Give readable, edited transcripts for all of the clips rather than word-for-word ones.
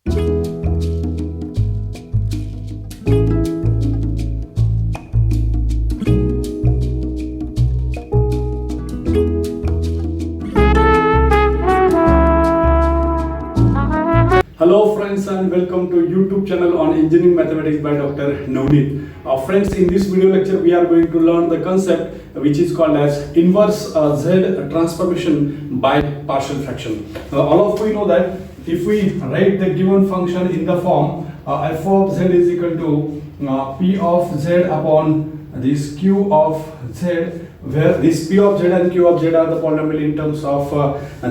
Hello friends and welcome to YouTube channel on Engineering Mathematics by Dr. Navneet. Friends, in this video lecture we are going to learn the concept which is called as inverse Z transformation by partial fraction. All of we know that if we write the given function in the form f of z is equal to p of z upon this q of z, where this p of z and q of z are the polynomial in terms of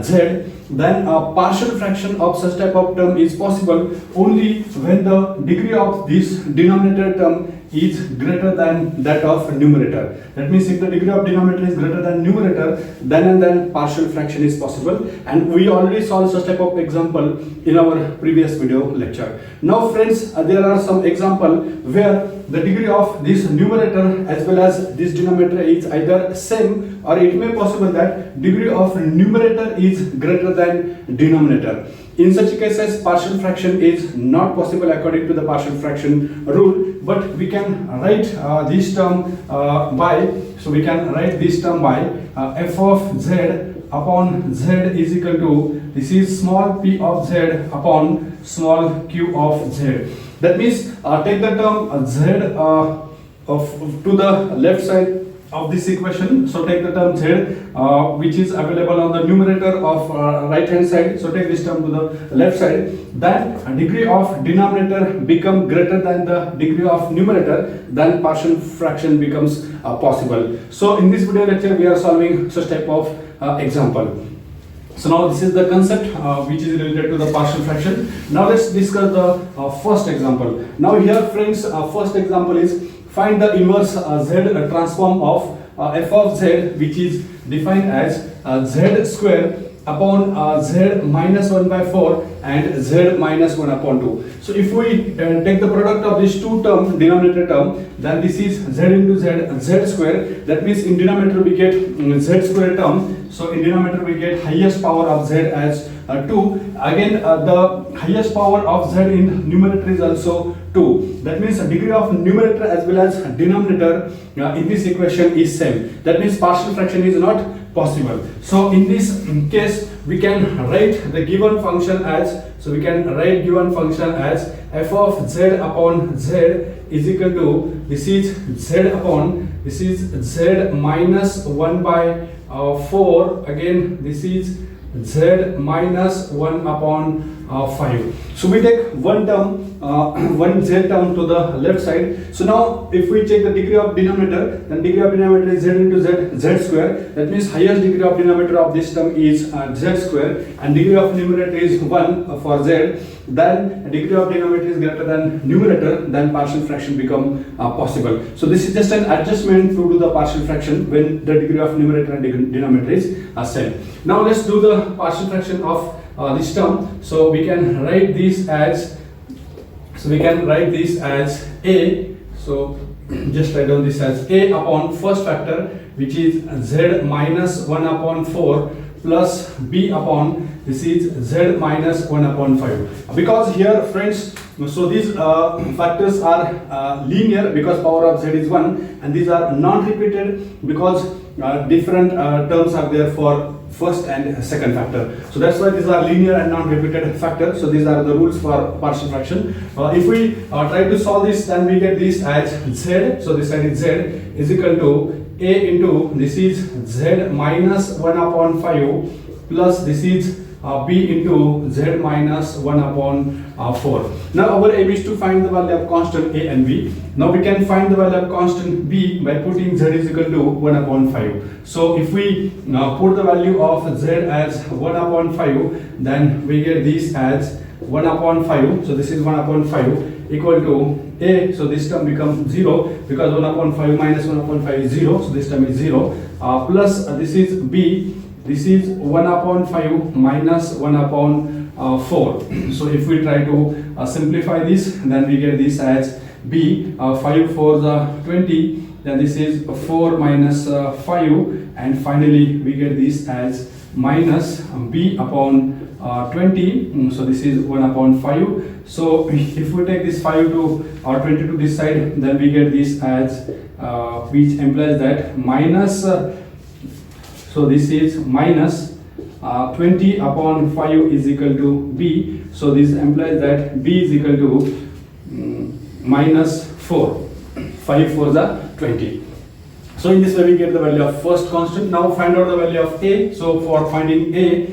z, then a partial fraction of such type of term is possible only when the degree of this denominator term is greater than that of numerator. That means if the degree of denominator is greater than numerator, then and then partial fraction is possible, and we already solved such type of example in our previous video lecture. Now friends, there are some example where the degree of this numerator as well as this denominator is either same, or it may possible that degree of numerator is greater than denominator. In such cases, partial fraction is not possible according to the partial fraction rule, but we can write this term by f of z upon z is equal to, this is small p of z upon small q of z. That means take the term z to the left side of this equation. So take the term z which is available on the numerator of right hand side. So take this term to the left side. Then degree of denominator become greater than the degree of numerator, then partial fraction becomes possible. So in this video lecture we are solving such type of example. So now this is the concept which is related to the partial fraction. Now let's discuss the first example. Now here friends, first example is find the inverse z transform of f of z, which is defined as z square upon z minus 1 by 4 and z minus 1 upon 2. So if we take the product of these two terms, denominator term, then this is z into z square. That means in denominator we get z square term. So in denominator we get highest power of z as 2. Again the highest power of z in numerator is also 2. That means the degree of numerator as well as denominator in this equation is same. That means partial fraction is not possible. So in this case we can write the given function as, f of z upon z is equal to, this is z minus 1 by 4, again this is z minus 1 upon 5. So we take one term, one z term to the left side. So now if we check the degree of denominator, then degree of denominator is z into z square. That means highest degree of denominator of this term is z square, and degree of numerator is 1 for z. Then degree of denominator is greater than numerator, then partial fraction become possible. So this is just an adjustment to do the partial fraction when the degree of numerator and denominator is same. Now let's do the partial fraction of this term. So we can write this as, a. So just write down this as a upon first factor, which is z minus 1 upon 4 plus b upon, this is z minus 1 upon 5. Because here friends, so these factors are linear because power of z is 1, and these are non-repeated because different terms are there for first and second factor. So that's why these are linear and non-repeated factors. So these are the rules for partial fraction. If we try to solve this, then we get this as z. So this side is z is equal to a into, this is z minus 1 upon 5 plus this is b into z minus 1 upon 4. Now our aim is to find the value of constant a and b. Now we can find the value of constant b by putting z is equal to 1 upon 5. So if we put the value of z as 1 upon 5, then we get this as 1 upon 5. So this is 1 upon 5 equal to a. So this term becomes 0 because 1 upon 5 minus 1 upon 5 is 0. So this term is 0 plus this is b. This is 1 upon 5 minus 1 upon 4. So if we try to simplify this, then we get this as b. 5 4 the 20. Then this is 4 minus 5, and finally we get this as minus b upon 20. So this is 1 upon 5. So if we take this 5 to or 20 to this side, then we get this as which implies that minus. So this is minus 20 upon 5 is equal to b. So this implies that b is equal to minus 4. 5 for the 20. So in this way we get the value of first constant. Now find out the value of a. So for finding a,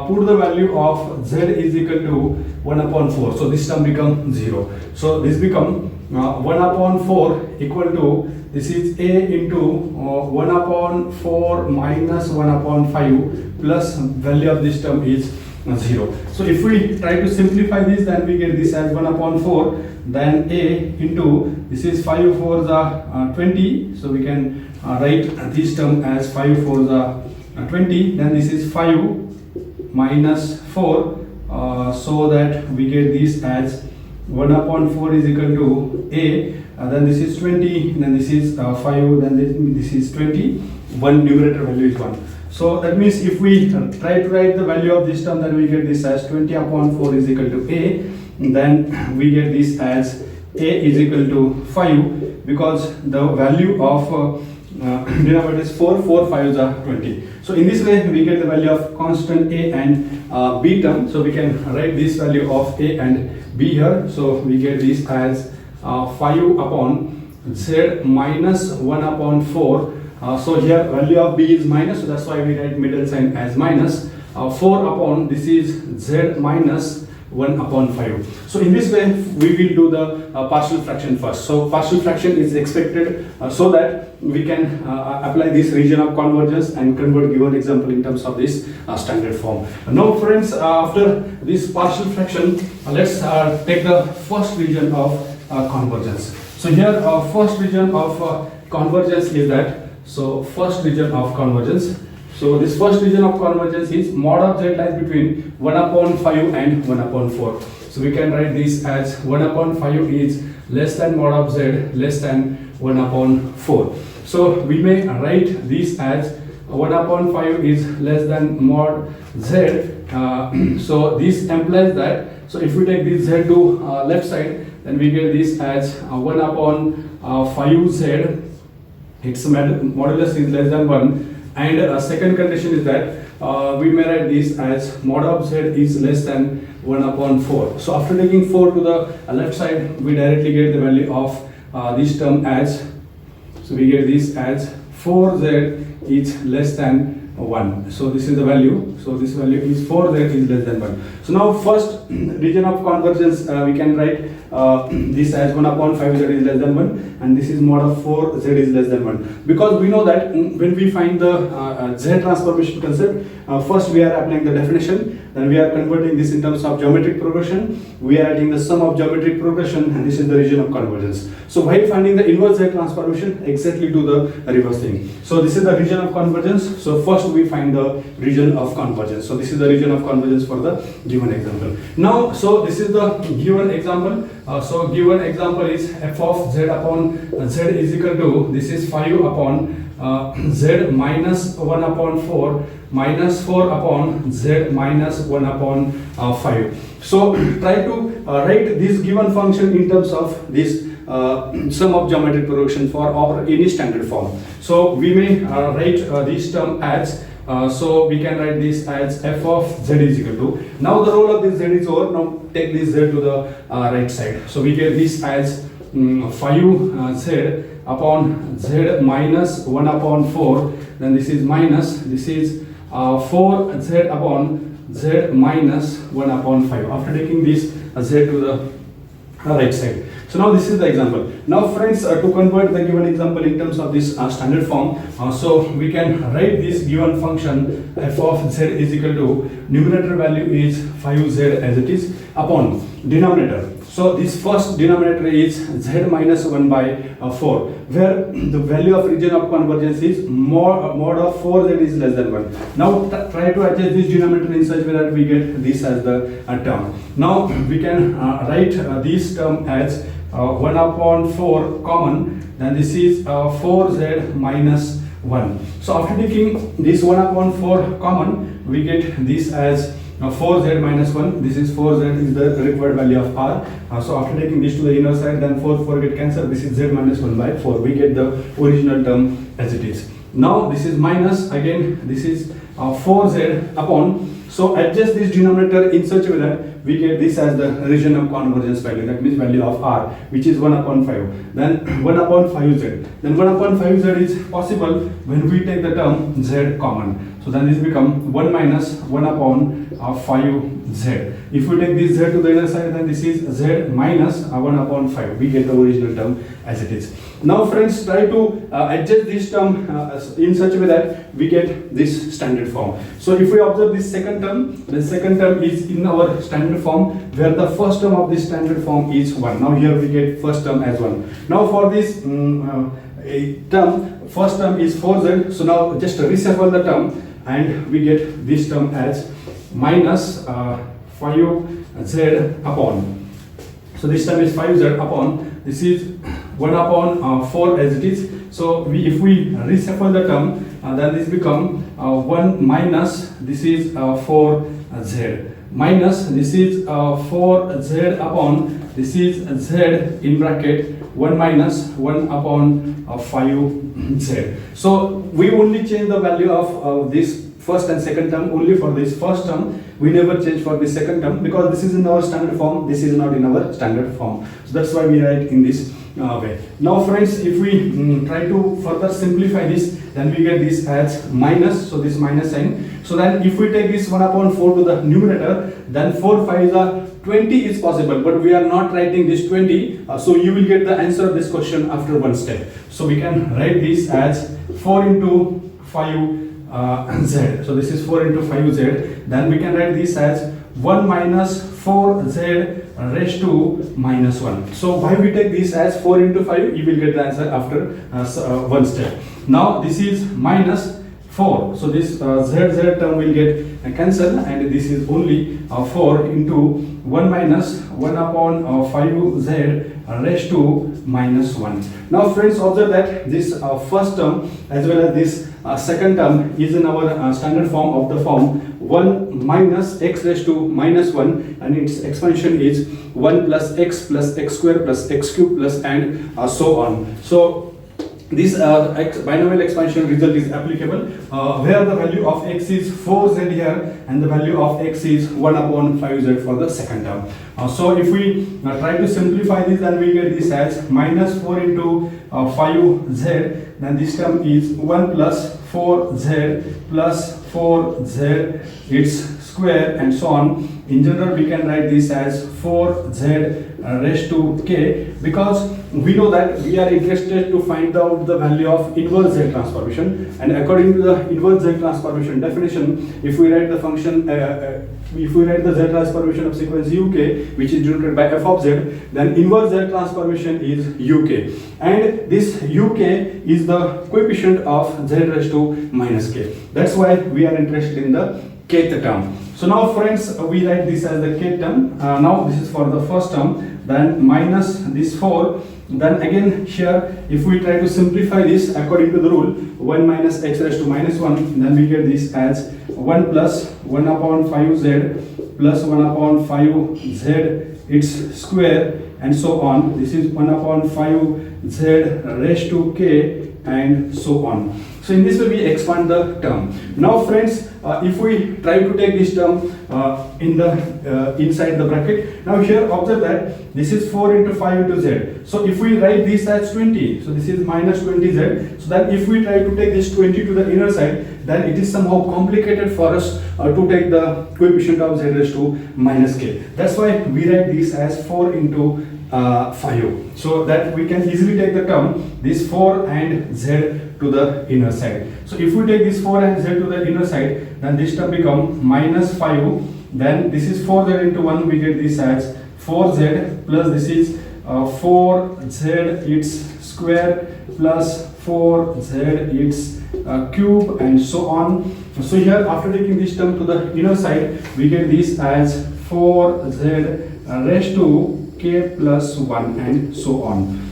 put the value of z is equal to 1 upon 4. So this term becomes 0. So this become 1 upon 4 equal to, this is a into 1 upon 4 minus 1 upon 5 plus value of this term is 0. So if we try to simplify this, then we get this as 1 upon 4, then a into, this is 5 for the 20. So we can write this term as 5 for the 20. Then this is 5 minus 4, so that we get this as 1 upon 4 is equal to a. Then this is 20, then this is 5, then this is 20. One numerator value is 1. So that means if we try to write the value of this term, then we get this as 20 upon 4 is equal to a. Then we get this as a is equal to 5, because the value of denominator is 4, 4 5s are 20. So in this way we get the value of constant a and b term. So we can write this value of a and b here. So we get this as 5 upon z minus 1 upon 4. So here value of b is minus, so that's why we write middle sign as minus. 4 upon, this is z minus 1 upon 5. So in this way we will do the partial fraction first. So partial fraction is expected so that we can apply this region of convergence and convert given example in terms of this standard form. Now friends, after this partial fraction, let's take the first region of convergence. So here first region of convergence is that, so first region of convergence. So this first region of convergence is mod of z lies between 1 upon 5 and 1 upon 4. So we can write this as 1 upon 5 is less than mod of z less than 1 upon 4. So we may write this as 1 upon 5 is less than mod z. So this implies that, so if we take this z to left side, then we get this as 1 upon 5z. Its modulus is less than 1. And second condition is that we may write this as mod of z is less than 1 upon 4. So after taking 4 to the left side, we directly get the value of this term as, so we get this as 4z is less than 1. So this is the value. So this value is 4z is less than 1. So now first region of convergence, we can write this as 1 upon 5 z is less than 1, and this is mod of 4 z is less than 1, because we know that when we find the z transformation concept, first we are applying the definition, then we are converting this in terms of geometric progression, we are adding the sum of geometric progression, and this is the region of convergence. So while finding the inverse z transformation, exactly do the reverse thing. So this is the region of convergence. So first we find the region of convergence. So this is the region of convergence for the given example. Now, so this is the given example. So given example is f of z upon z is equal to, this is 5 upon z minus 1 upon 4 minus 4 upon z minus 1 upon 5. So try to write this given function in terms of this sum of geometric progression for or any standard form. So we may write this term as, so we can write this as f of z is equal to, now the role of this z is over, now take this z to the right side. So we get this as 5z upon z minus 1 upon 4, then this is minus, this is 4z upon z minus 1 upon 5, after taking this z to the right side. So now this is the example. Now friends, to convert the given example in terms of this standard form, so we can write this given function f of z is equal to, numerator value is 5z as it is, upon denominator. So this first denominator is z minus 1 by 4, where the value of region of convergence is mod of 4z is less than 1. Now try to adjust this denominator in such way that we get this as the term. Now we can write this term as 1 upon 4 common, then this is 4z minus 1. So after taking this 1 upon 4 common, we get this as Now 4z minus 1, this is 4z is the required value of r. So after taking this to the inner side, then 4 get cancelled. This is z minus 1 by 4. We get the original term as it is. Now this is minus, again this is 4z upon. So adjust this denominator in such a way that we get this as the region of convergence value, that means value of r, which is 1 upon 5. Then 1 upon 5z. Then 1 upon 5z is possible when we take the term z common. So then this become 1 minus 1 upon 5z. If we take this z to the inner side, then this is z minus 1 upon 5. We get the original term as it is. Now friends, try to adjust this term in such a way that we get this standard form. So if we observe this second term, the second term is in our standard form, where the first term of this standard form is 1. Now here we get first term as 1. Now for this term, first term is 4z. So now just reshuffle the term and we get this term as minus 5z upon. So this term is 5z upon, this is 1 upon 4 as it is. So if we reshuffle the term, then this become 1 minus, this is 4z, minus this is 4z upon, this is z in bracket 1 minus 1 upon 5z. So we only change the value of this first and second term only for this first term. We never change for the second term because this is in our standard form, this is not in our standard form. So that's why we write in this way. Now friends, if we try to further simplify this, then we get this as minus, so this minus sign. So then if we take this 1 upon 4 to the numerator, then 4 5 is 20 is possible, but we are not writing this 20. So you will get the answer of this question after one step. So we can write this as 4 into 5 z. So this is 4 into 5z. Then we can write this as 1 minus 4z raised to minus 1. So why we take this as 4 into 5? You will get the answer after one step. Now this is minus 4. So this z term will get cancelled, and this is only 4 into 1 minus 1 upon 5z raised to minus 1. Now friends, observe that this first term as well as this second term is in our standard form of the form 1 minus x raised to minus 1, and its expansion is 1 plus x square plus x cube plus and so on. So this binomial expansion result is applicable where the value of x is 4z here and the value of x is 1 upon 5z for the second term. So if we try to simplify this, then we get this as minus 4 into 5z, then this term is 1 plus 4z plus 4z its square and so on. In general, we can write this as 4z raised to k, because we know that we are interested to find out the value of inverse z transformation, and according to the inverse z transformation definition, if we write the function if we write the z transformation of sequence uk, which is denoted by f of z, then inverse z transformation is uk, and this uk is the coefficient of z raised to minus k. That's why we are interested in the kth term. So now friends, we write this as the kth term. Now this is for the first term, then minus this 4. Then again here, if we try to simplify this according to the rule 1 minus x raised to minus 1, then we get this as 1 plus 1 upon 5z plus 1 upon 5z its square and so on. This is 1 upon 5z raised to k and so on. So in this way we expand the term. Now friends, if we try to take this term in the inside the bracket, now here observe that this is 4 into 5 into z. So if we write this as 20, so this is minus 20z. So that if we try to take this 20 to the inner side, then it is somehow complicated for us to take the coefficient of z raised to minus k. That's why we write this as 4 into 5, so that we can easily take the term this 4 and z to the inner side. So if we take this 4 and z to the inner side, then this term become minus 5. Then this is 4z into 1, we get this as 4z plus this is 4z its square plus 4z its cube and so on. So here after taking this term to the inner side, we get this as 4z raised to k plus 1 and so on.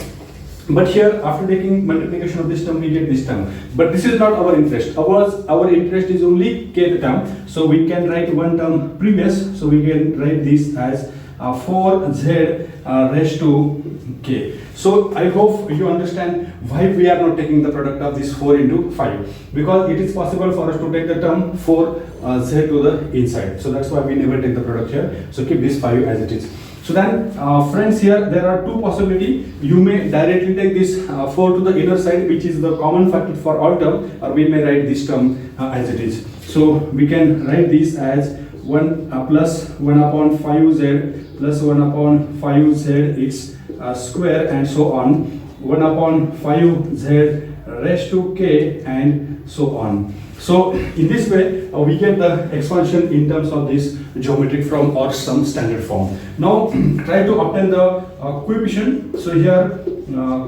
But here, after taking multiplication of this term, we get this term. But this is not our interest. Our interest is only kth term. So we can write one term previous. So we can write this as 4z raised to k. So I hope you understand why we are not taking the product of this 4 into 5. Because it is possible for us to take the term 4z to the inside. So that's why we never take the product here. So keep this 5 as it is. So then, friends, here there are two possibilities. You may directly take this 4 to the inner side, which is the common factor for all term, or we may write this term as it is. So we can write this as 1 plus 1 upon 5z plus 1 upon 5z its square, and so on. 1 upon 5z raised to k, and so on. So in this way, we get the expansion in terms of this geometric form or some standard form. Now try to obtain the coefficient. So here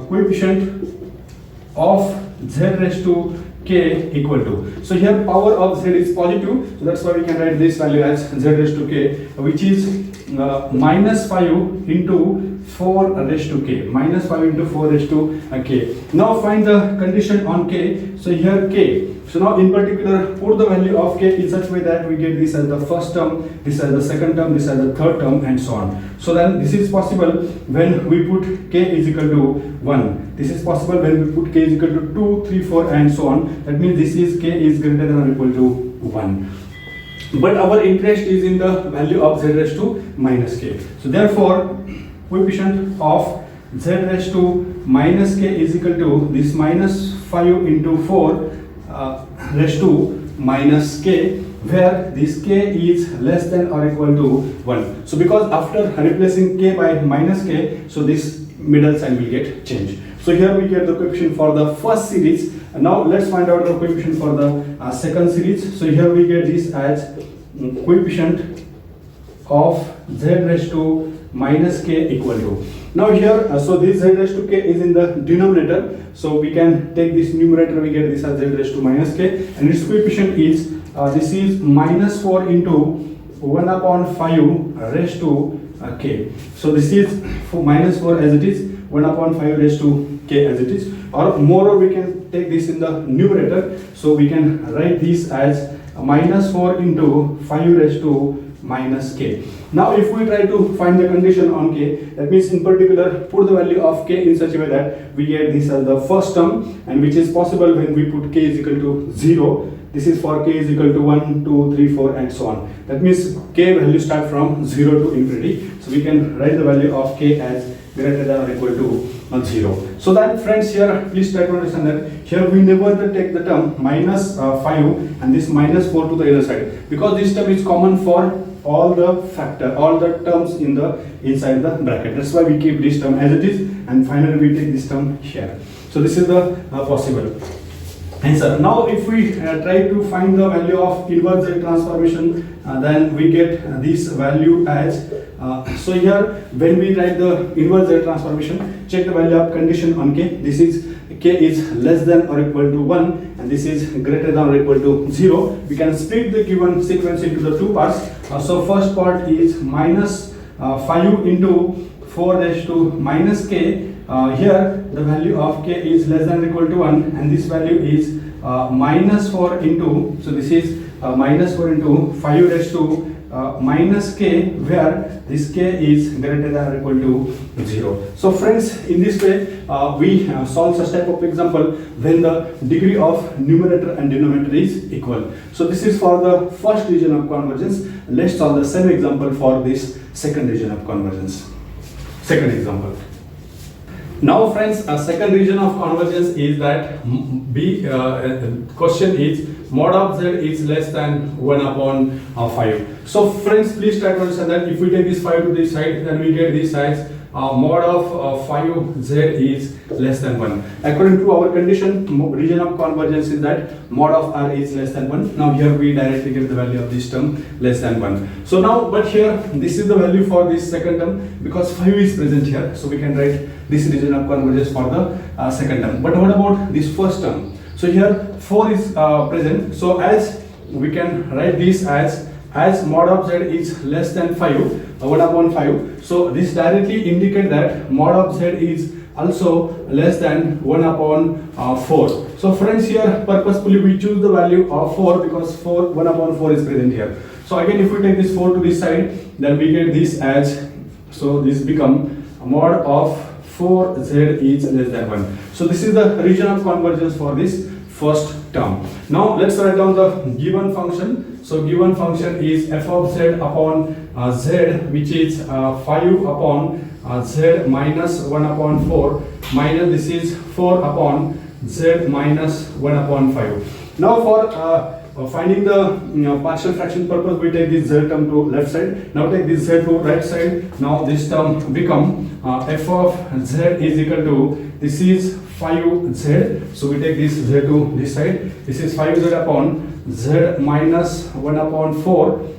coefficient of z raised to k equal to. So here power of z is positive. So that's why we can write this value as z raised to k, which is minus 5 into 4 raised to k. Minus 5 into 4 raised to k. Now find the condition on k. So here k. So now in particular put the value of k in such way that we get this as the first term, this as the second term, this as the third term, and so on. So then this is possible when we put k is equal to 1. This is possible when we put k is equal to 2, 3, 4, and so on. That means this is k is greater than or equal to 1. But our interest is in the value of z raised to minus k. So therefore coefficient of z raised to minus k is equal to this minus 5 into 4 raised to minus k, where this k is less than or equal to 1. So because after replacing k by minus k, so this middle sign will get changed. So here we get the coefficient for the first series. Now let's find out the coefficient for the second series. So here we get this as coefficient of z raised to minus k equal to. Now here, so this z raised to k is in the denominator. So we can take this numerator, we get this as z raised to minus k, and its coefficient is, this is minus 4 into 1 upon 5 raised to k. So this is for minus 4 as it is, 1 upon 5 raised to k as it is, or moreover we can take this in the numerator. So we can write this as minus 4 into 5 raised to minus k. Now if we try to find the condition on k, that means in particular put the value of k in such a way that we get this as the first term, and which is possible when we put k is equal to 0. This is for k is equal to 1, 2, 3, 4, and so on. That means k value start from 0 to infinity. So we can write the value of k as greater than or equal to 0. So that, friends, here please try to understand that here we never take the term minus 5 and this minus 4 to the other side, because this term is common for all the terms in the inside the bracket. That's why we keep this term as it is, and finally we take this term here. So this is the possible answer. Now if we try to find the value of inverse Z transformation, then we get this value as so here when we write the inverse Z transformation, check the value of condition on k. This is k is less than or equal to 1, and this is greater than or equal to 0. We can split the given sequence into the two parts. So first part is minus 5 into 4 raised to minus k. Here the value of k is less than or equal to 1, and this value is minus 4 into, so this is minus 4 into 5 raised to minus k, where this k is greater than or equal to 0. So friends, in this way we solve such type of example when the degree of numerator and denominator is equal. So this is for the first region of convergence. Let's solve the same example for this second region of convergence. Second example. Now friends, a second region of convergence is that question is mod of z is less than 1 upon 5. So friends, please try to understand that if we take this 5 to this side, then we get this as mod of 5z is less than 1. According to our condition, region of convergence is that mod of r is less than 1. Now here we directly get the value of this term less than 1. So now, but here this is the value for this second term, because 5 is present here, so we can write this region of convergence for the second term. But what about this first term? So here 4 is present, so as we can write this as as mod of z is less than 5, 1 upon 5, so this directly indicate that mod of z is also less than 1 upon 4. So friends, here purposefully we choose the value of 4 because 1 upon 4 is present here. So again, if we take this 4 to this side, then we get this as, so this become mod of 4z is less than 1. So this is the region of convergence for this first term. Now let's write down the given function. So given function is f of z upon z, which is 5 upon z minus 1 upon 4 minus this is 4 upon z minus 1 upon 5. Now for finding the partial fraction purpose, we take this z term to left side. Now take this z to right side. Now this term become f of z is equal to, this is 5z. So we take this z to this side. This is 5z upon z minus 1 upon 4.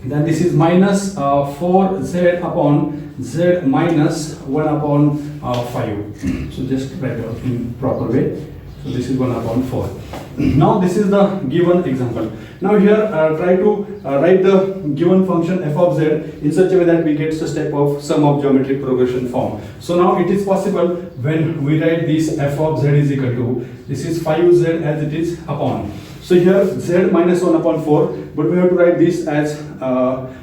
Then this is minus 4z upon z minus 1 upon 5. So just write it in proper way. So this is 1 upon 4. Now this is the given example. Now here try to write the given function f of z in such a way that we get such type of sum of geometric progression form. So now it is possible when we write this f of z is equal to, this is 5z as it is upon. So here z minus 1 upon 4, but we have to write this as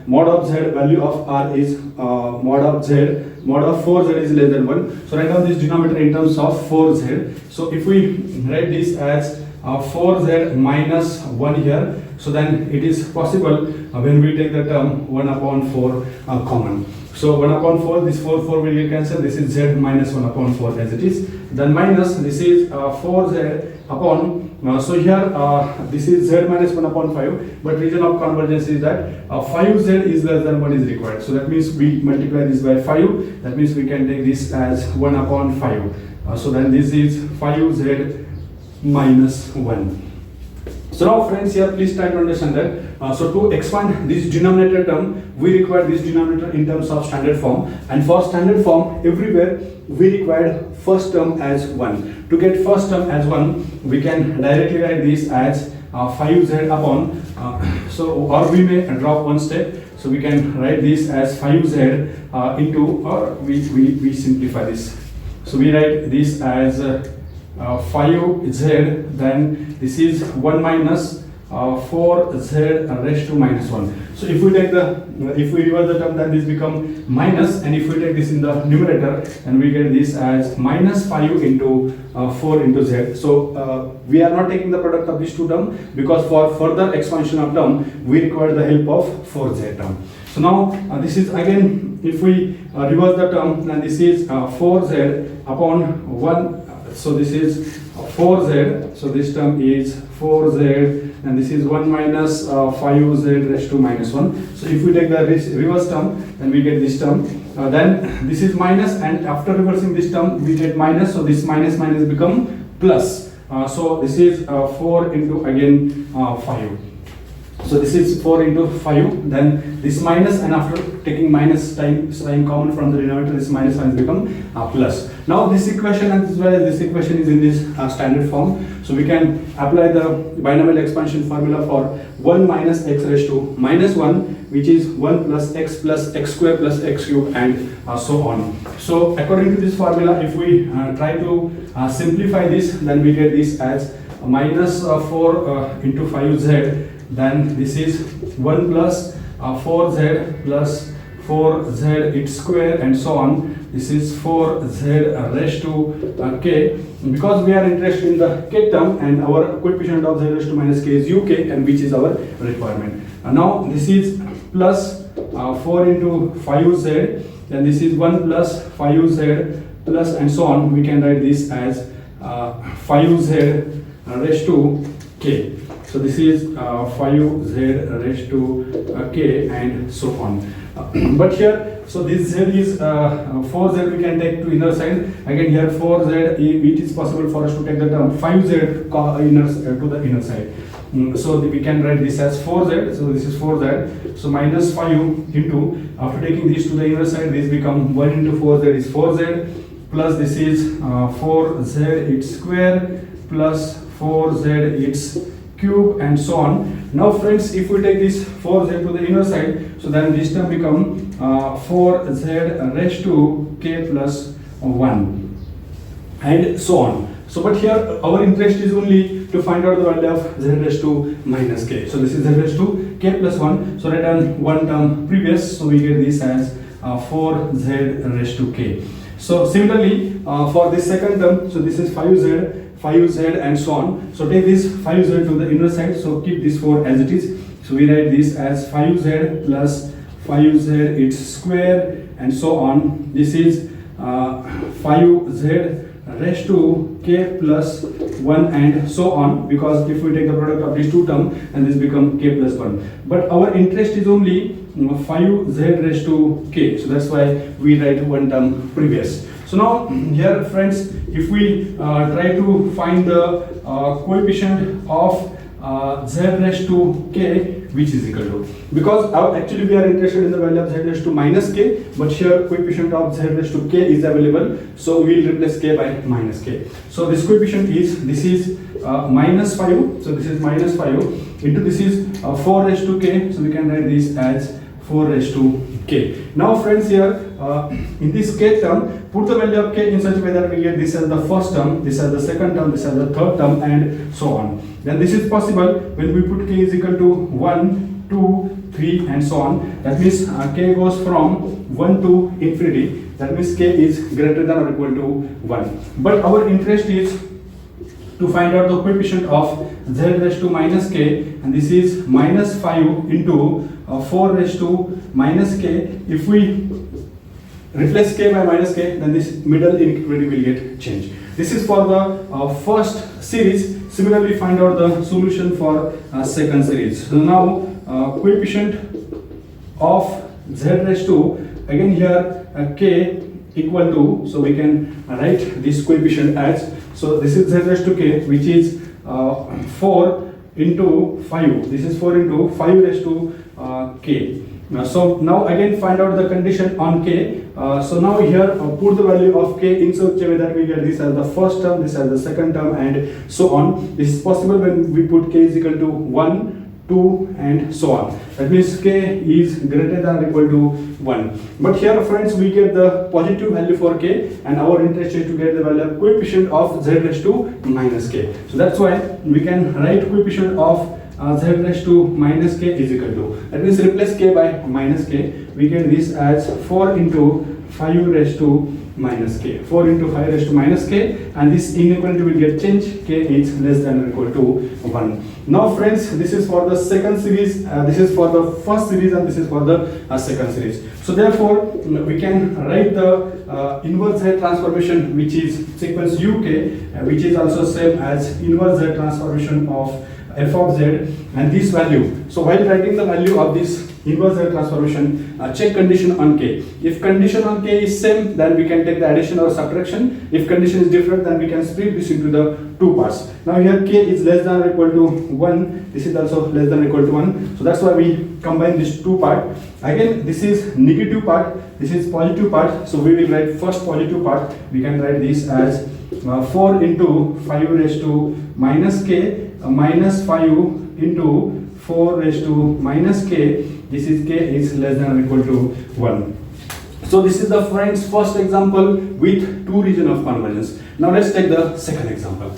mod of z, value of r is mod of z, mod of 4z is less than 1. So write down this denominator in terms of 4z. So if we write this as 4z minus 1 here, so then it is possible when we take the term 1 upon 4 common. So 1 upon 4, this 4 will get cancelled, this is z minus 1 upon 4 as it is. Then minus, this is 4z upon, so here this is z minus 1 upon 5, but region of convergence is that 5z is less than 1 is required. So that means we multiply this by 5, that means we can take this as 1 upon 5. So then this is 5z minus 1. So now friends, here please try to understand that so to expand this denominator term, we require this denominator in terms of standard form, and for standard form everywhere we require first term as 1. To get first term as 1, we can directly write this as 5z upon so, or we may drop one step, so we can write this as 5z into, or we simplify this. So we write this as 5z, then this is 1 minus 4z raised to minus 1. So if we take the, if we reverse the term, then this become minus, and if we take this in the numerator, then we get this as minus 5 into 4 into z. So we are not taking the product of these two terms because for further expansion of term, we require the help of 4z term. So now this is again, if we reverse the term, then this is 4z upon 1. So this is 4z, so this term is 4z, and this is 1 minus 5z raised to minus 1. So if we take the reverse term, then we get this term. Then this is minus, and after reversing this term, we get minus. So this minus minus become plus. So this is 4 into again 5. So this is 4 into 5, then this minus, and after taking minus sign common from the denominator, this minus signs become plus. Now this equation and as well as this equation is in this standard form. So we can apply the binomial expansion formula for 1 minus x raised to minus 1, which is 1 plus x square plus x cube, and so on. So according to this formula, if we try to simplify this, then we get this as minus 4 into 5z. Then this is 1 plus 4z plus 4z its square, and so on. This is 4z raised to k. Because we are interested in the k term, and our coefficient of z raised to minus k is uk, and which is our requirement. Now this is plus 4 into 5z, and this is 1 plus 5z plus, and so on. We can write this as 5z raised to k. So this is 5z raised to k, and so on. But here, so this z is 4z we can take to inner side. Again here 4z, it is possible for us to take the term 5z to the inner side. So we can write this as 4z. So this is 4z. So minus 5 into, after taking this to the inner side, this become 1 into 4z is 4z, plus this is 4z its square plus 4z its cube and so on. Now friends, if we take this 4z to the inner side, so then this term become 4z raised to k plus 1 and so on. So but here our interest is only to find out the value of z raised to minus k. So this is z raised to k plus 1. So write down one term previous, so we get this as 4z raised to k. So similarly for this second term, so this is 5z and so on. So take this 5z to the inner side, so keep this 4 as it is. So we write this as 5z plus 5z its square and so on. This is 5z raised to k plus 1 and so on, because if we take the product of these two terms, and this become k plus 1. But our interest is only 5z raised to k, so that's why we write one term previous. So now here friends, if we try to find the coefficient of z raised to k, which is equal to, because actually we are interested in the value of z raised to minus k, but here coefficient of z raised to k is available, so we will replace k by minus k. So this coefficient is, this is minus 5, so this is minus 5 into this is 4 raised to k, so we can write this as 4 raised to k. Now friends, here in this k term, put the value of k in such a way that we get this as the first term, this as the second term, this as the third term and so on. Then this is possible when we put k is equal to 1, 2, 3 and so on. That means k goes from 1 to infinity. That means k is greater than or equal to 1. But our interest is to find out the coefficient of z raised to minus k, and this is minus 5 into 4 raised to minus k. If we replace k by minus k, then this middle inequality will get changed. This is for the first series. Similarly, find out the solution for second series. So now coefficient of z raised to, again here k equal to, so we can write this coefficient as, so this is z raised to k, which is 4 into 5. This is 4 into 5 raised to k. So now again find out the condition on k. So now here put the value of k in such a way that we get this as the first term, this as the second term and so on. This is possible when we put k is equal to 1, 2 and so on. That means k is greater than or equal to 1. But here friends, we get the positive value for k, and our interest is to get the value of coefficient of z raised to minus k. So that's why we can write coefficient of z raised to minus k is equal to, that means replace k by minus k, we get this as 4 into 5 raised to minus k, 4 into 5 raised to minus k, and this inequality will get changed, k is less than or equal to 1. Now friends, this is for the second series, this is for the first series, and this is for the second series. So therefore we can write the inverse Z transformation, which is sequence uk, which is also same as inverse Z transformation of f of z, and this value. So while writing the value of this inverse Z transformation, check condition on k. If condition on k is same, then we can take the addition or subtraction. If condition is different, then we can split this into the two parts. Now here k is less than or equal to 1, this is also less than or equal to 1, so that's why we combine these two parts. Again, this is negative part, this is positive part, so we will write first positive part. We can write this as 4 into 5 raised to minus k, minus 5 into 4 raised to minus k. This is k is less than or equal to 1. So this is the friends first example with two region of convergence. Now let's take the second example.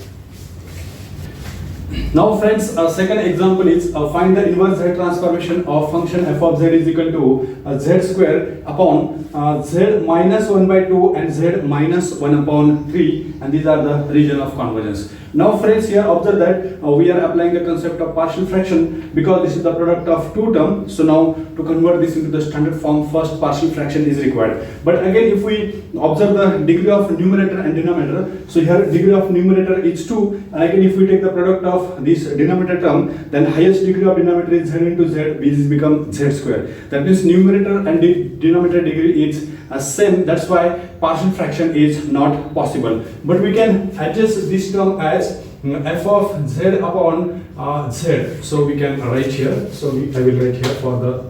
Now friends, second example is find the inverse Z transformation of function f of z is equal to z square upon z minus 1 by 2 and z minus 1 upon 3, and these are the region of convergence. Now friends, here observe that we are applying the concept of partial fraction because this is the product of two terms. So now to convert this into the standard form, first partial fraction is required. But again, if we observe the degree of numerator and denominator, so here degree of numerator is 2, and again if we take the product of this denominator term, then highest degree of denominator is z into z, which is become z square. That means numerator and denominator degree is same, that's why partial fraction is not possible. But we can adjust this term as f of z upon z. So we can write here, so I will write here for the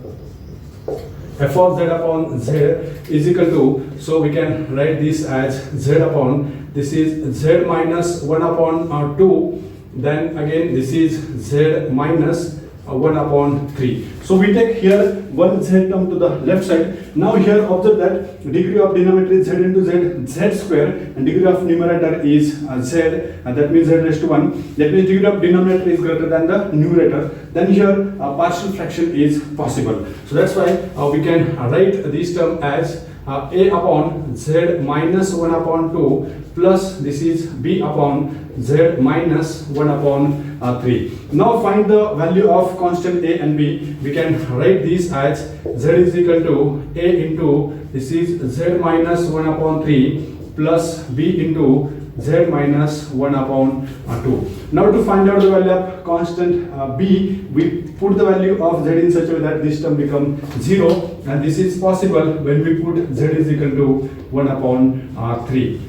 f of z upon z is equal to, so we can write this as z upon, this is z minus 1 upon 2 then again this is z minus 1 upon 3. So we take here one z term to the left side. Now here observe that degree of denominator is z into z square, and degree of numerator is z, and that means z raised to 1. That means degree of denominator is greater than the numerator. Then here partial fraction is possible. So that's why we can write this term as a upon z minus 1 upon 2 plus this is b upon z minus 1 upon 3. Now find the value of constant a and b. We can write this as z is equal to a into this is z minus 1 upon 3 plus b into z minus 1 upon 2. Now to find out the value of constant b, we put the value of z in such a way that this term become 0, and this is possible when we put z is equal to 1 upon 3.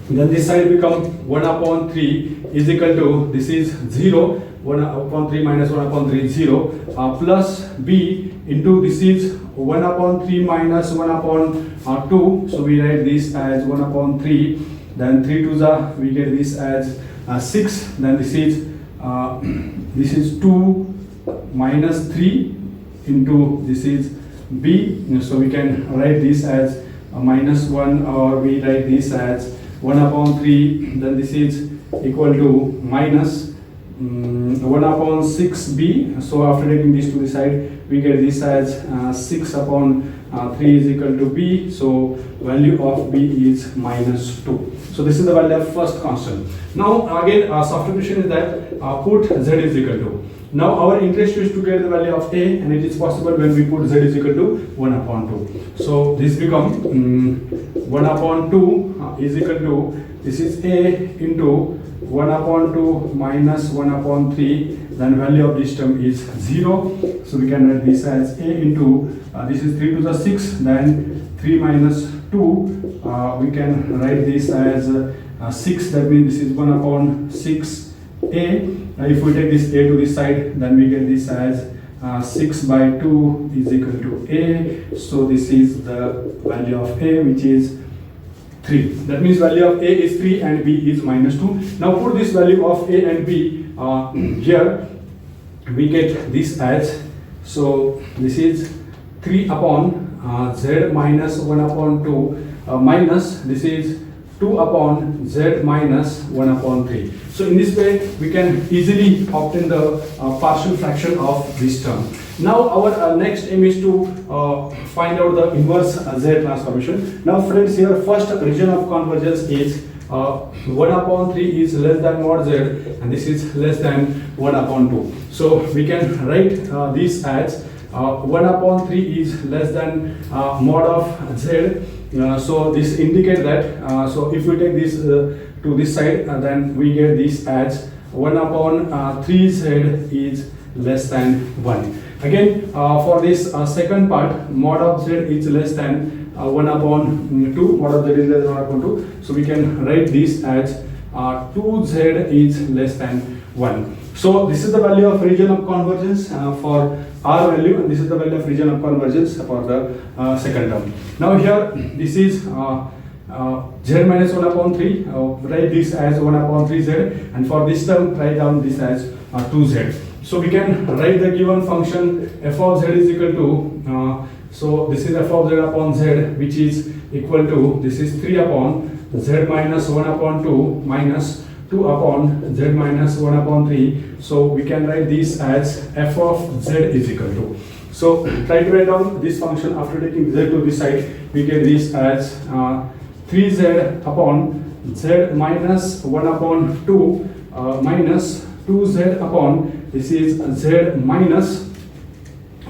Then this side become 1 upon 3 is equal to this is 0, 1 upon 3 minus 1 upon 3 0, plus b into this is 1 upon 3 minus 1 upon 2. So we write this as 1 upon 3. Then 3 to the we get this as 6. Then this is 2 minus 3 into this is b. So we can write this as minus 1, or we write this as 1 upon 3. Then this is equal to minus 1 upon 6b. So after taking this to the side, we get this as 6 upon 3 is equal to b. So value of b is minus 2. So this is the value of first constant. Now again substitution is that put z is equal to. Now our interest is to get the value of a, and it is possible when we put z is equal to 1 upon 2. So this become 1 upon 2 is equal to this is a into 1 upon 2 minus 1 upon 3. Then value of this term is 0. So we can write this as a into this is 3 to the 6. Then 3 minus 2. We can write this as 6. That means this is 1 upon 6 a. If we take this a to this side, then we get this as 6 by 2 is equal to a. So this is the value of a, which is 3. That means value of a is 3 and b is minus 2. Now put this value of a and b here. We get this as, so this is 3 upon z minus 1 upon 2 minus this is 2 upon z minus 1 upon 3. So in this way we can easily obtain the partial fraction of this term. Now our next aim is to find out the inverse z transformation. Now friends, here first region of convergence is 1 upon 3 is less than mod z, and this is less than 1 upon 2. So we can write this as 1 upon 3 is less than mod of z. So this indicates that so if we take this to this side, then we get this as 1 upon 3z is less than 1. Again for this second part, mod of z is less than 1 upon 2, mod of z is less than 1 upon 2. So we can write this as 2z is less than 1. So this is the value of region of convergence for R value, and this is the value of region of convergence for the second term. Now here this is z minus 1 upon 3, write this as 1 upon 3z, and for this term write down this as 2z. So we can write the given function f of z is equal to, so this is f of z upon z, which is equal to this is 3 upon z minus 1 upon 2 minus 2 upon z minus 1 upon 3. So we can write this as f of z is equal to. So try to write down this function. After taking z to this side, we get this as 3z upon z minus 1 upon 2 minus 2z upon this is z minus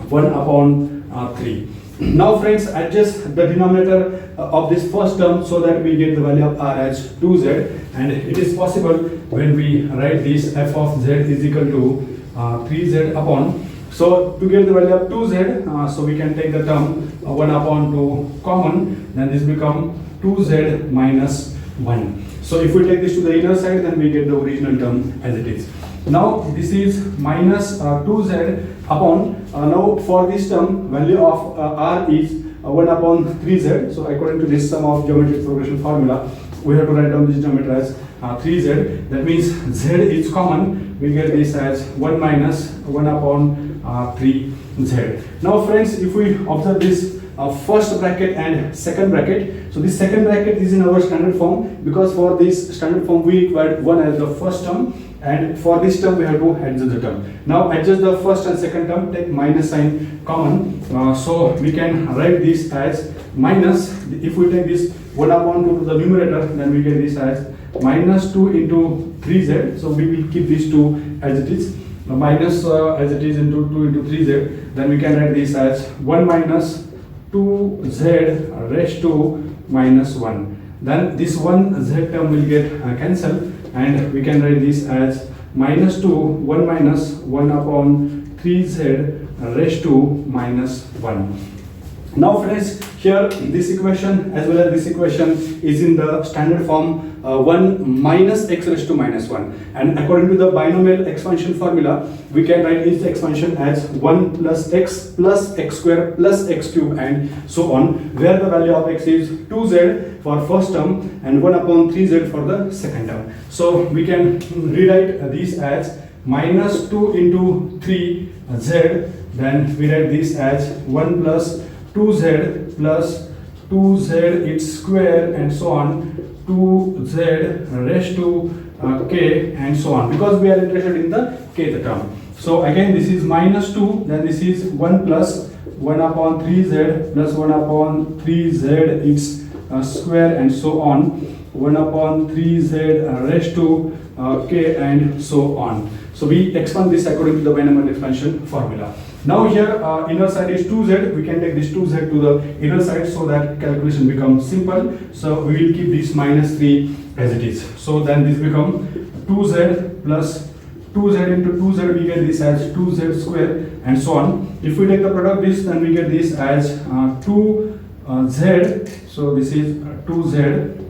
1 upon 3. Now friends, adjust the denominator of this first term so that we get the value of r as 2z, and it is possible when we write this f of z is equal to 3z upon. So to get the value of 2z, so we can take the term 1 upon 2 common, then this become 2z minus 1. So if we take this to the inner side, then we get the original term as it is. Now this is minus 2z upon, now for this term value of r is 1 upon 3z. So according to this sum of geometric progression formula, we have to write down this denominator as 3z. That means z is common. We get this as 1 minus 1 upon 3z. Now friends, if we observe this first bracket and second bracket, so this second bracket is in our standard form, because for this standard form we required 1 as the first term, and for this term we have to adjust the term. Now adjust the first and second term, take minus sign common, so we can write this as minus. If we take this 1 upon 2 to the numerator, then we get this as minus 2 into 3z. So we will keep these two as it is, minus as it is into 2 into 3z. Then we can write this as 1 minus 2z raised to minus 1. Then this 1z term will get cancelled, and we can write this as minus 2 1 minus 1 upon 3z raised to minus 1. Now friends, here this equation as well as this equation is in the standard form 1 minus x raised to minus 1, and according to the binomial expansion formula we can write each expansion as 1 plus x square plus x cube and so on, where the value of x is 2z for first term and 1 upon 3z for the second term. So we can rewrite this as minus 2 into 3z, then we write this as 1 plus 2z plus 2z its square and so on, 2z raised to k and so on, because we are interested in the kth term. So again this is minus 2, then this is 1 plus 1 upon 3z plus 1 upon 3z its square and so on, 1 upon 3z raised to k and so on. So we expand this according to the binomial expansion formula. Now here inner side is 2z, we can take this 2z to the inner side so that calculation becomes simple. So we will keep this minus 3 as it is. So then this become 2z plus 2z into 2z, we get this as 2z square and so on. If we take the product of this, then we get this as 2z. So this is 2z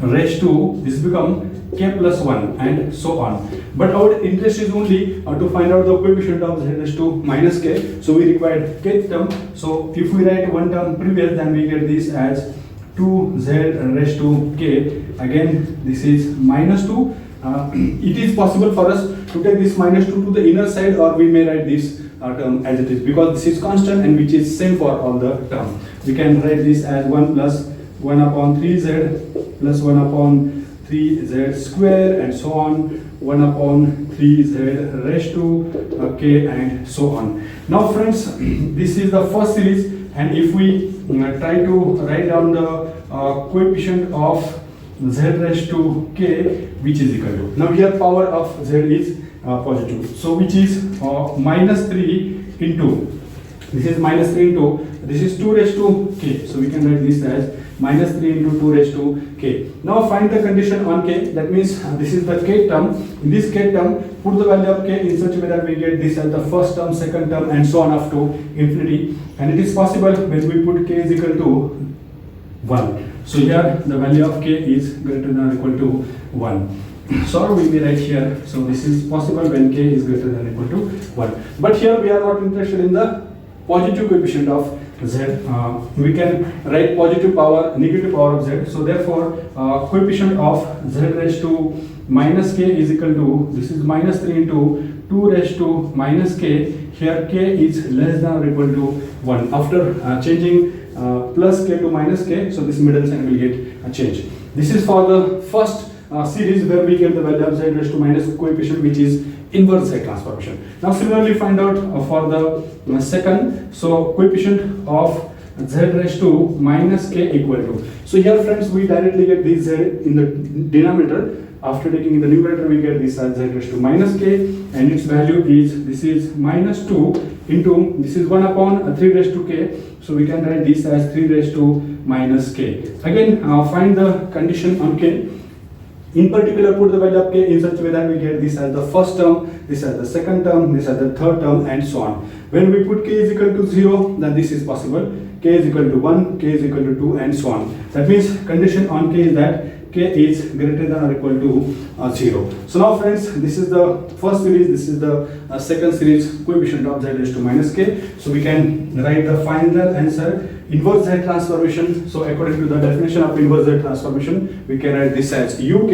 raised to, this become k plus 1 and so on. But our interest is only to find out the coefficient of z raised to minus k, so we required kth term. So if we write one term previous, then we get this as 2z raised to k. Again this is minus 2. It is possible for us to take this minus 2 to the inner side, or we may write this term as it is, because this is constant and which is same for all the term. We can write this as 1 plus 1 upon 3z plus 1 upon 3z square and so on, 1 upon 3z raised to k and so on. Now friends, this is the first series, and if we try to write down the coefficient of z raised to k, which is equal to, now here power of z is positive, so which is minus 3 into, this is minus 3 into, this is 2 raised to k, so we can write this as minus 3 into 2 raised to k. Now find the condition on k, that means this is the k term. In this k term, put the value of k in such a way that we get this as the first term, second term and so on up to infinity, and it is possible when we put k is equal to 1. So here the value of k is greater than or equal to 1. So we will write here, so this is possible when k is greater than or equal to 1. But here we are not interested in the positive coefficient of z. We can write positive power, negative power of z. So therefore coefficient of z raised to minus k is equal to, this is minus 3 into 2 raised to minus k. Here k is less than or equal to 1. After changing plus k to minus k, so this middle sign will get changed. This is for the first series where we get the value of z raised to minus coefficient, which is inverse Z transformation. Now similarly find out for the second, so coefficient of z raised to minus k equal to, so here friends we directly get this z in the denominator. After taking in the numerator, we get this as z raised to minus k, and its value is, this is minus 2 into, this is 1 upon 3 raised to k, so we can write this as 3 raised to minus k. Again find the condition on k. In particular, put the value of k in such a way that we get this as the first term, this as the second term, this as the third term and so on. When we put k is equal to 0, then this is possible. K is equal to 1, k is equal to 2 and so on. That means condition on k is that k is greater than or equal to 0. So now friends, this is the first series, this is the second series, coefficient of z raised to minus k. So we can write the final answer inverse Z transformation. So according to the definition of inverse Z transformation, we can write this as uk,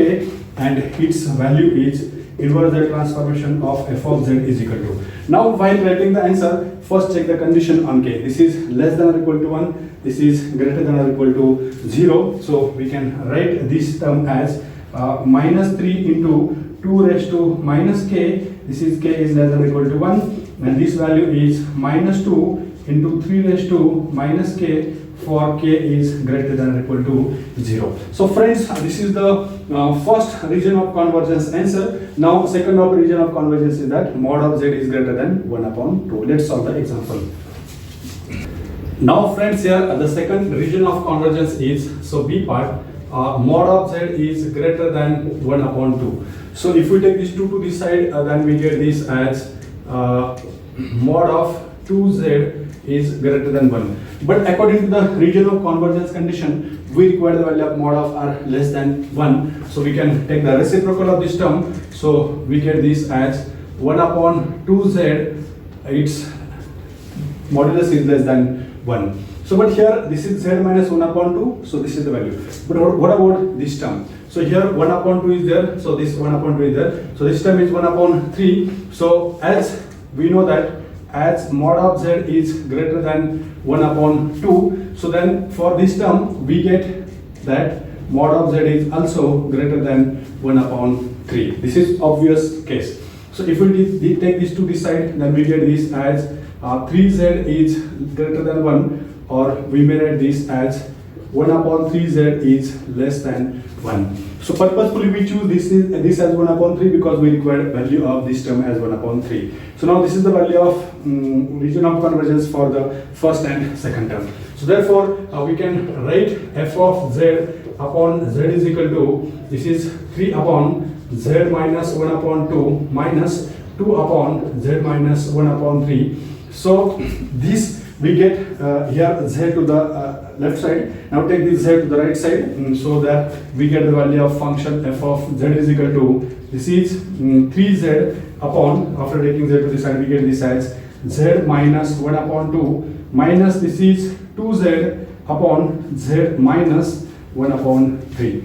and its value is inverse Z transformation of f of z is equal to. Now while writing the answer, first check the condition on k. This is less than or equal to 1. This is greater than or equal to 0. So we can write this term as minus 3 into 2 raised to minus k. This is k is less than or equal to 1, and this value is minus 2 into 3 raised to minus k for k is greater than or equal to 0. So friends, this is the first region of convergence answer. Now second of region of convergence is that mod of z is greater than 1 upon 2. Let's solve the example. Now friends, here the second region of convergence is, so B part, mod of z is greater than 1 upon 2. So if we take this 2 to this side, then we get this as mod of 2z is greater than 1. But according to the region of convergence condition, we require the value of mod of r less than 1. So we can take the reciprocal of this term. So we get this as 1 upon 2z, its modulus is less than 1. So but here this is z minus 1 upon 2, so this is the value. But what about this term? So here 1 upon 2 is there, so this 1 upon 2 is there. So this term is 1 upon 3. So as we know that as mod of z is greater than 1 upon 2, so then for this term we get that mod of z is also greater than 1 upon 3. This is obvious case. So if we take this to this side, then we get this as 3z is greater than 1, or we may write this as 1 upon 3z is less than 1. So purposefully we choose this as 1 upon 3 because we require value of this term as 1 upon 3. So now this is the value of region of convergence for the first and second term. So therefore we can write f of z upon z is equal to, this is 3 upon z minus 1 upon 2 minus 2 upon z minus 1 upon 3. So this we get here z to the left side. Now take this z to the right side, so that we get the value of function f of z is equal to, this is 3z upon, after taking z to the side, we get this as z minus 1 upon 2 minus this is 2z upon z minus 1 upon 3.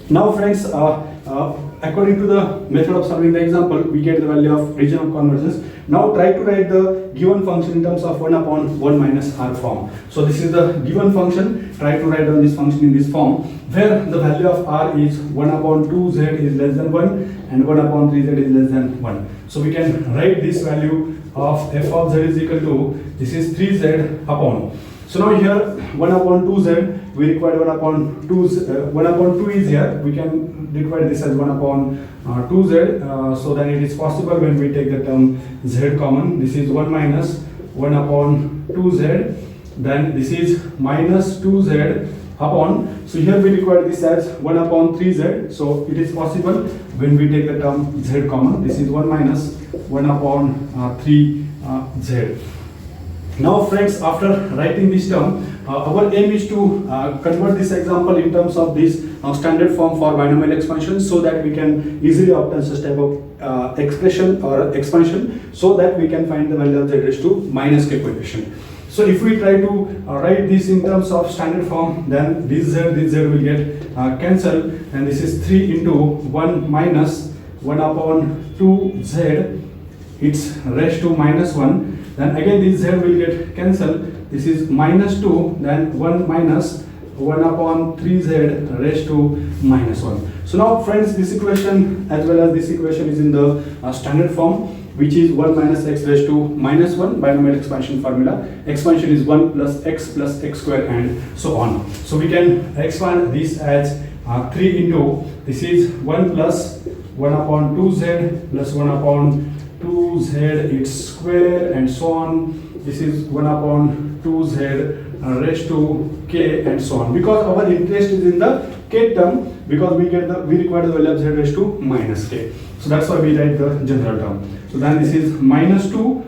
Now friends, according to the method of solving the example, we get the value of region of convergence. Now try to write the given function in terms of 1 upon 1 minus r form. So this is the given function. Try to write down this function in this form, where the value of r is 1 upon 2z is less than 1 and 1 upon 3z is less than 1. So we can write this value of f of z is equal to, this is 3z upon. So now here 1 upon 2z, we require 1 upon 2 is here. We can divide this as 1 upon 2z. So then it is possible when we take the term z common. This is 1 minus 1 upon 2z. Then this is minus 2z upon. So here we require this as 1 upon 3z. So it is possible when we take the term z common. This is 1 minus 1 upon 3z. Now friends, after writing this term, our aim is to convert this example in terms of this standard form for binomial expansion, so that we can easily obtain such type of expression or expansion, so that we can find the value of z raised to minus k coefficient. So if we try to write this in terms of standard form, then this z will get cancelled, and this is 3 into 1 minus 1 upon 2z, it's raised to minus 1. Then again this z will get cancelled. This is minus 2, then 1 minus 1 upon 3z raised to minus 1. So now friends, this equation as well as this equation is in the standard form, which is 1 minus x raised to minus 1, binomial expansion formula. Expansion is 1 plus x square and so on. So we can expand this as 3 into, this is 1 plus 1 upon 2z plus 1 upon 2z its square and so on. This is 1 upon 2z raised to k and so on, because our interest is in the k term, because we require the value of z raised to minus k. So that's why we write the general term. So then this is minus 2,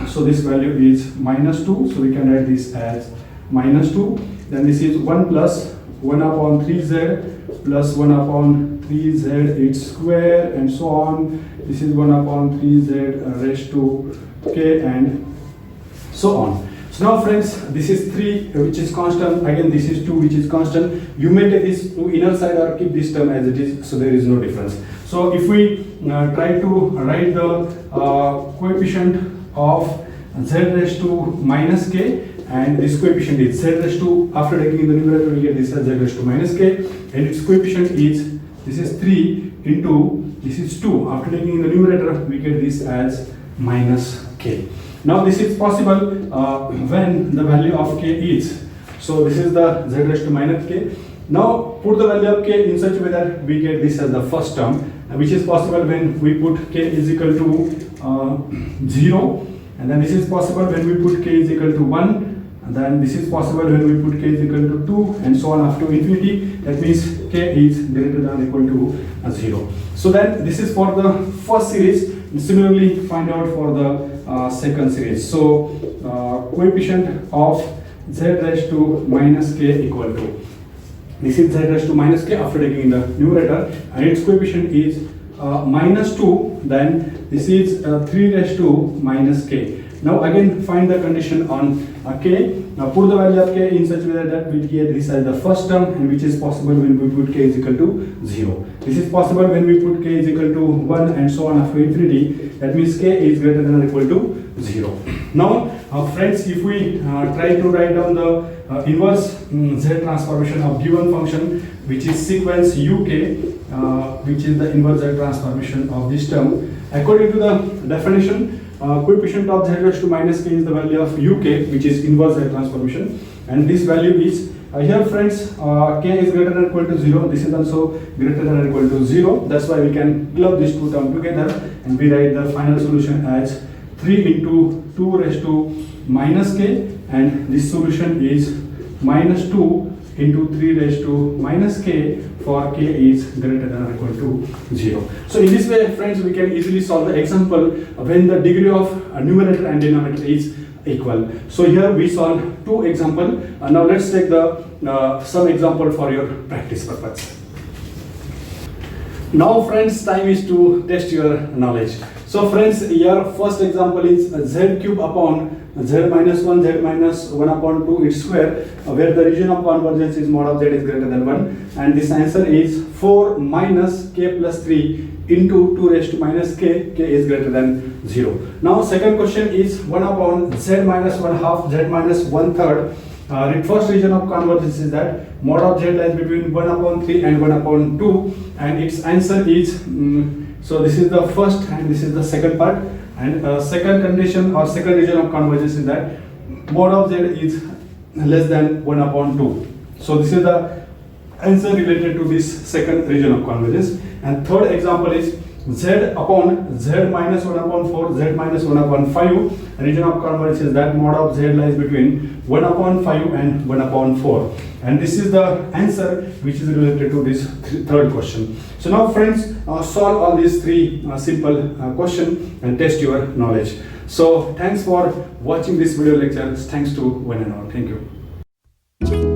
so this value is minus 2, so we can write this as minus 2. Then this is 1 plus 1 upon 3z plus 1 upon 3z its square and so on. This is 1 upon 3z raised to k and so on. So So now friends, this is 3 which is constant, again this is 2 which is constant. You may take this to inner side or keep this term as it is, so there is no difference. So if we try to write the coefficient of z raised to minus k, and this coefficient is z raised to, after taking in the numerator we get this as z raised to minus k, and its coefficient is, this is 3 into, this is 2, after taking in the numerator we get this as minus k. Now this is possible when the value of k is, so this is the z raised to minus k. Now put the value of k in such a way that we get this as the first term, which is possible when we put k is equal to 0, and then this is possible when we put k is equal to 1, and then this is possible when we put k is equal to 2, and so on up to infinity. That means k is greater than or equal to 0. So then this is for the first series. Similarly, find out for the second series. So coefficient of z raised to minus k equal to, this is z raised to minus k after taking in the numerator, and its coefficient is minus 2, then this is 3 raised to minus k. Now again find the condition on k. Now put the value of k in such a way that we get this as the first term, and which is possible when we put k is equal to 0. This is possible when we put k is equal to 1, and so on up to infinity. That means k is greater than or equal to 0. Now friends, if we try to write down the inverse z transformation of given function, which is sequence uk, which is the inverse z transformation of this term, according to the definition, coefficient of z raised to minus k is the value of uk, which is inverse z transformation, and this value is here friends, k is greater than or equal to 0. This is also greater than or equal to 0. That's why we can club these two terms together, and we write the final solution as 3 into 2 raised to minus k, and this solution is minus 2 into 3 raised to minus k for k is greater than or equal to 0. So in this way friends, we can easily solve the example when the degree of numerator and denominator is equal. So here we solve 2 examples. Now let's take the some example for your practice purpose. Now friends, time is to test your knowledge. So friends, your first example is z cube upon z minus 1, z minus 1 upon 2 its square, where the region of convergence is mod of z is greater than 1, and this answer is 4 minus k plus 3 into 2 raised to minus k, k is greater than 0. Now second question is 1 upon z minus 1 half, z minus 1/3. The first region of convergence is that mod of z lies between 1 upon 3 and 1 upon 2, and its answer is, so this is the first and this is the second part, and second condition or second region of convergence is that mod of z is less than 1 upon 2. So this is the answer related to this second region of convergence. And third example is z upon z minus 1 upon 4, z minus 1 upon 5. Region of convergence is that mod of z lies between 1 upon 5 and 1 upon 4. And this is the answer which is related to this third question. So now friends, solve all these 3 simple questions and test your knowledge. So thanks for watching this video lecture. Thanks to one and all. Thank you.